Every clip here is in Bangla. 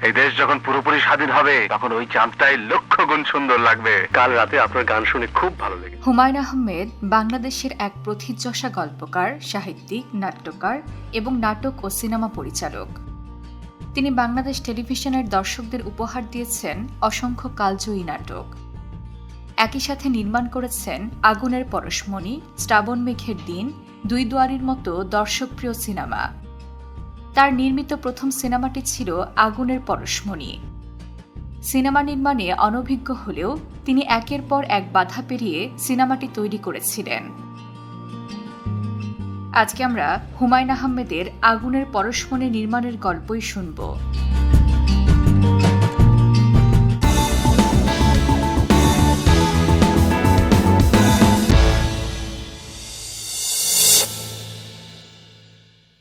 এই দেশ যখন পুরোপুরি স্বাধীন হবে তখন ওই চাঁদটাই লক্ষ গুণ সুন্দর লাগবে। কাল রাতে আপনার গান শুনে খুব ভালো লেগেছে। হুমায়ূন আহমেদ বাংলাদেশের এক প্রথিতযশা গল্পকার, সাহিত্যিক, নাট্যকার এবং নাটক ও সিনেমা পরিচালক। তিনি বাংলাদেশ টেলিভিশনের দর্শকদের উপহার দিয়েছেন অসংখ্য কালজয়ী নাটক। একই সাথে নির্মাণ করেছেন আগুনের পরশমণি, শ্রাবণ মেঘের দিন, দুই দুয়ারির মতো দর্শকপ্রিয় সিনেমা। তার নির্মিত প্রথম সিনেমাটি ছিল আগুনের পরশমণি। সিনেমা নির্মাণে অনভিজ্ঞ হলেও তিনি একের পর এক বাধা পেরিয়ে সিনেমাটি তৈরি করেছিলেন। আজকে আমরা হুমায়ূন আহমেদের আগুনের পরশমণি নির্মাণের গল্পই শুনব।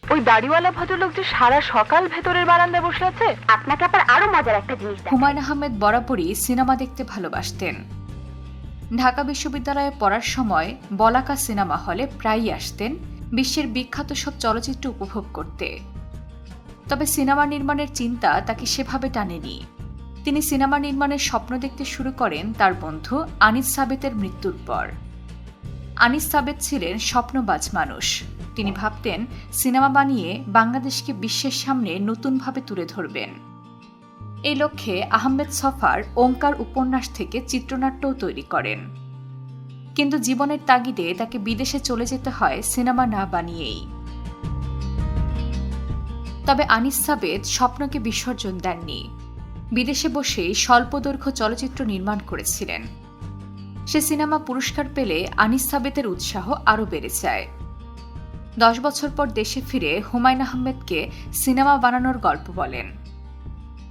ওই দাড়িওয়ালা ভদ্রলোক যে সারা সকাল ভেতরের বারান্দায় বসে আছে, আপনাকে আবার আরো মজার একটা জিনিস দেখাই। হুমায়ূন আহমেদ বরাবরই সিনেমা দেখতে ভালোবাসতেন। ঢাকা বিশ্ববিদ্যালয়ে পড়ার সময় বলাকা সিনেমা হলে প্রায়ই আসতেন বিশ্বের বিখ্যাত সব চলচ্চিত্র উপভোগ করতে। তবে সিনেমা নির্মাণের চিন্তা তাকে সেভাবে টানেনি। তিনি সিনেমা নির্মাণের স্বপ্ন দেখতে শুরু করেন তার বন্ধু আনিস সাবেতের মৃত্যুর পর। আনিস সাবেত ছিলেন স্বপ্নবাজ মানুষ। তিনি ভাবতেন সিনেমা বানিয়ে বাংলাদেশকে বিশ্বের সামনে নতুনভাবে তুলে ধরবেন। এই লক্ষ্যে আহমেদ ছফার ওঙ্কার উপন্যাস থেকে চিত্রনাট্যও তৈরি করেন। কিন্তু জীবনের তাগিদে তাকে বিদেশে চলে যেতে হয় সিনেমা না বানিয়েই। তবে আনিস সাবেত স্বপ্নকে বিসর্জন দেননি। বিদেশে বসেই স্বল্পদৈর্ঘ্য চলচ্চিত্র নির্মাণ করেছিলেন। সে সিনেমা পুরস্কার পেলে আনিস সাবেতের উৎসাহ আরও বেড়ে যায়। 10 বছর পর দেশে ফিরে হুমায়ূন আহমেদকে সিনেমা বানানোর গল্প বলেন।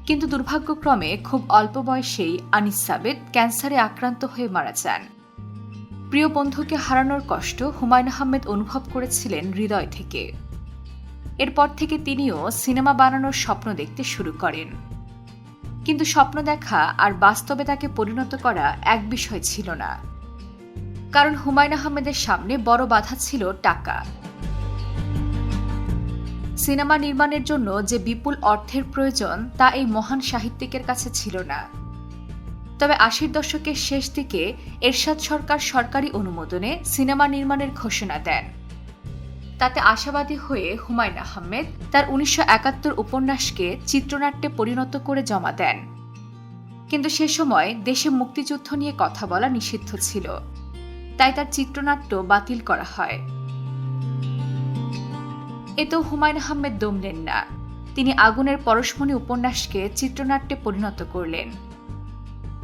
কিন্তু দুর্ভাগ্যক্রমে খুব অল্প বয়সেই আনিস সাবেত ক্যান্সারে আক্রান্ত হয়ে মারা যান। প্রিয় বন্ধুকে হারানোর কষ্ট হুমায়ূন আহমেদ অনুভব করেছিলেন হৃদয় থেকে। এরপর থেকে তিনিও সিনেমা বানানোর স্বপ্ন দেখতে শুরু করেন। কিন্তু স্বপ্ন দেখা আর বাস্তবে তাকে পরিণত করা এক বিষয় ছিল না। কারণ হুমায়ূন আহমেদের সামনে বড় বাধা ছিল টাকা। সিনেমা নির্মাণের জন্য যে বিপুল অর্থের প্রয়োজন তা এই মহান সাহিত্যিকের কাছে ছিল না। তবে 80 দশকের শেষ দিকে এরশাদ সরকার সরকারি অনুমোদনে সিনেমা নির্মাণের ঘোষণা দেন। তাতে আশাবাদী হয়ে হুমায়ূন আহমেদ তার 1971 উপন্যাসকে চিত্রনাট্যে পরিণত করে জমা দেন। কিন্তু সে সময় দেশে মুক্তিযুদ্ধ নিয়ে কথা বলা নিষিদ্ধ ছিল, তাই তার চিত্রনাট্য বাতিল করা হয়। এতেও হুমায়ূন আহমেদ দমলেন না। তিনি আগুনের পরশমণি উপন্যাসকে চিত্রনাট্যে পরিণত করলেন।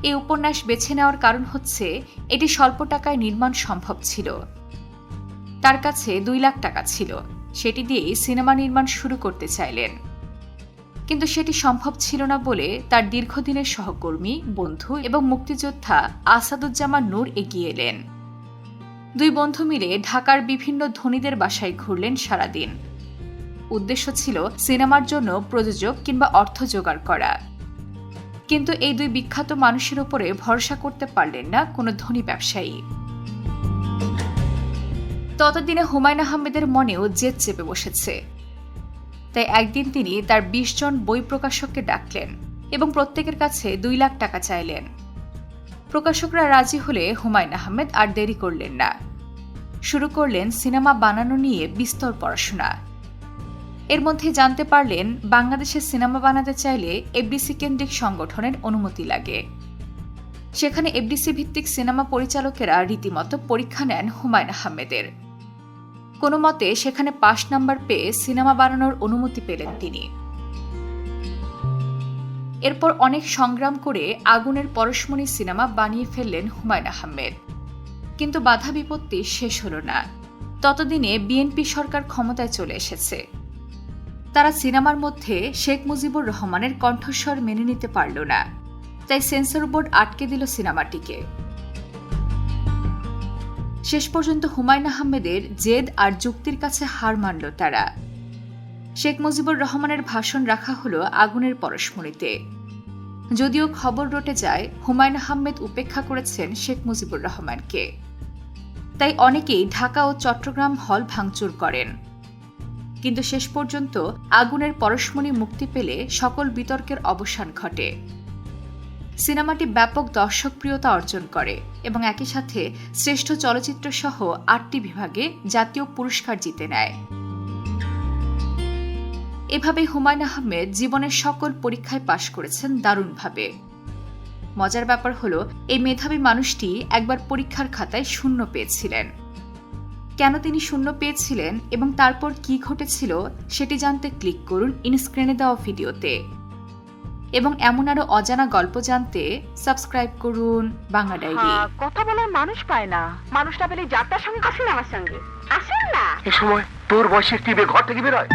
এই উপন্যাস বেছে নেওয়ার কারণ হচ্ছে এটি স্বল্প টাকায় নির্মাণ সম্ভব ছিল। তার কাছে 2 লাখ টাকা ছিল। সেটি দিয়েই সিনেমা নির্মাণ শুরু করতে চাইলেন। কিন্তু সেটি সম্ভব ছিল না বলে তার দীর্ঘদিনের সহকর্মী, বন্ধু এবং মুক্তিযোদ্ধা আসাদুজ্জামান নূর এগিয়ে এলেন। 2 বন্ধু মিলে ঢাকার বিভিন্ন ধনীদের বাসায় ঘুরলেন সারাদিন। উদ্দেশ্য ছিল সিনেমার জন্য প্রযোজক কিংবা অর্থ জোগাড় করা। কিন্তু এই 2 বিখ্যাত মানুষের উপরে ভরসা করতে পারলেন না কোনো ধনী ব্যবসায়ী। ততদিনে হুমায়ূন আহমেদের মনেও জেদ চেপে বসেছে। তাই একদিন তিনি তার 20 জন বই প্রকাশককে ডাকলেন এবং প্রত্যেকের কাছে 2 লাখ টাকা চাইলেন। প্রকাশকরা রাজি হলে হুমায়ূন আহমেদ আর দেরি করলেন না। শুরু করলেন সিনেমা বানানো নিয়ে বিস্তর পড়াশোনা। এর মধ্যে জানতে পারলেন বাংলাদেশে সিনেমা বানাতে চাইলে এফডিসি কেন্দ্রিক সংগঠনের অনুমতি লাগে। সেখানে এফডিসি ভিত্তিক সিনেমা পরিচালকেরা রীতিমতো পরীক্ষা নেন হুমায়ূন আহমেদের। কোনো মতে সেখানে পাস নাম্বার পেয়ে সিনেমা বানানোর অনুমতি পেলেন তিনি। এরপর অনেক সংগ্রাম করে আগুনের পরশমণি সিনেমা বানিয়ে ফেললেন হুমায়ূন আহমেদ। কিন্তু বাধা বিপত্তি শেষ হল না। ততদিনে বিএনপি সরকার ক্ষমতায় চলে এসেছে। তারা সিনেমার মধ্যে শেখ মুজিবুর রহমানের কণ্ঠস্বর মেনে নিতে পারল না, তাই সেন্সর বোর্ড আটকে দিল সিনেমাটিকে। শেষ পর্যন্ত হুমায়ূন আহমেদের জেদ আর যুক্তির কাছে হার মানল তারা। শেখ মুজিবুর রহমানের ভাষণ রাখা হলো আগুনের পরশমণিতে। যদিও খবর রটে যায় হুমায়ূন আহমেদ উপেক্ষা করেছেন শেখ মুজিবুর রহমানকে, তাই অনেকেই ঢাকা ও চট্টগ্রাম হল ভাঙচুর করেন। কিন্তু শেষ পর্যন্ত আগুনের পরশমণি মুক্তি পেলে সকল বিতর্কের অবসান ঘটে। সিনেমাটি ব্যাপক দর্শকপ্রিয়তা অর্জন করে এবং একই সাথে শ্রেষ্ঠ চলচ্চিত্র সহ 8টি বিভাগে জাতীয় পুরস্কার জিতে নেয়। এভাবে হুমায়ূন আহমেদ জীবনের সকল পরীক্ষায় পাশ করেছেন দারুণভাবে। মজার ব্যাপার হলো, এই মেধাবী মানুষটি একবার পরীক্ষার খাতায় 0 পেয়েছিলেন। কেন তিনি 0 পেয়েছিলেন এবং তারপর কি ঘটেছিল সেটি জানতে ক্লিক করুন ইনস্ক্রিনে দেওয়া ভিডিওতে। এবং এমন আরো অজানা গল্প জানতে সাবস্ক্রাইব করুন বাংলা ডায়েরি। কথা বলার মানুষ পায় না, মানুষটা পেলে যাত্রার সঙ্গে আসেন আমার সঙ্গে আসেন না। এ সময় তোর বয়সে টিভি ঘর থেকে বেরোয়।